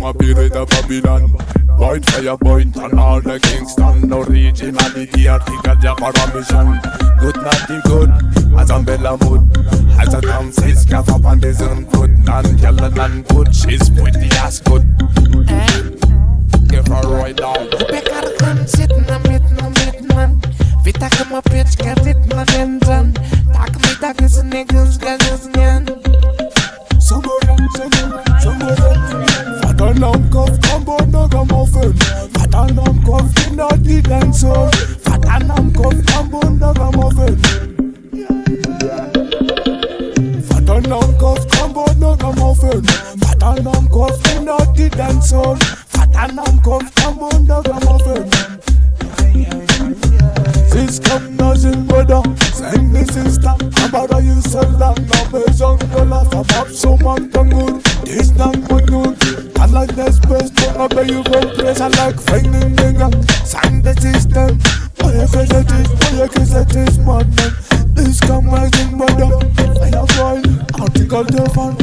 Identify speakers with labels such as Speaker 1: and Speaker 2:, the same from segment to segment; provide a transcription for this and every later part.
Speaker 1: appear with a Babylon. White fire point and all the Kingston. Originality article Jack for a mission. Good nothing good, as a Bella mood. As a Tom says, calf up on the zone good. Non-yellow, non-good, she's pretty as good. Give her right down.
Speaker 2: Becker kan zitten met man. Vi takken maar pitch, kan dit maar renzen. Takken met takken zijn niggas, gagas nyan.
Speaker 1: Somewhere, Fat and I'm cuff, come on, no come offen. Fat and I'm cuff, in the dancer. Fat and I'm cuff, come on, no come offen. Fat and I'm cuff, come on, no come offen. Fat and I'm cuff, in the dancer. Fat and I'm cuff, come on, no come offen. This come nothing brother, send the sister. About you sell that number, young girl, for pop so man can good. This not good. I like this best, but I bet you go place. I like finding nigga, sign the system. Oh, you kiss it, man. This come rising brother, I have one article to fun.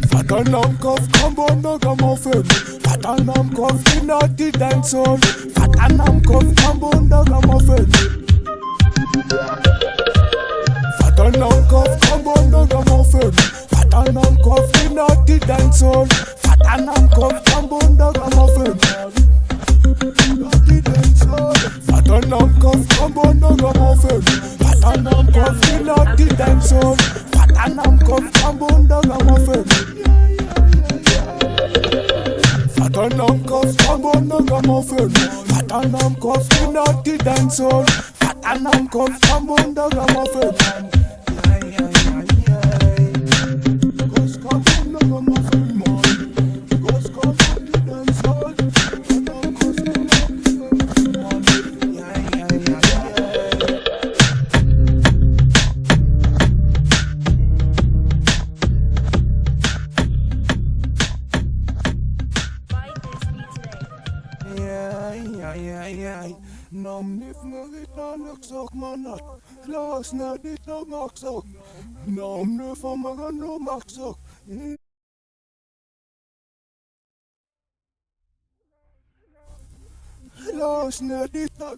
Speaker 1: Fat and I'm cuff, come on, no come off it. Fat and I'm cuff, in the dance hall. Fat and I'm cuff, come on, no come off it. Fat and I'm cuff, come on, no come off it. Fat and I'm cuff, in the dance hall. Fat and I'm cuff, come on, no come off it. Fat and I'm cuff, come on, no come off it. Fat and I'm cuff, in the dance hall. Fat and I'm cuff, come on, no come off it. Fat and I'm cuff, come on, no come off it. Fat and I'm cuff, in the dance hall. Fat and I'm cuff, come on, no come off it. Cause come on, no come off it, man. Cause come on, the dance hall. And I'm cause no come off it, man. Nam nif nugget na luksok manat. Las na dit na maksok. Nam nif amagan no maksok. Las na dit na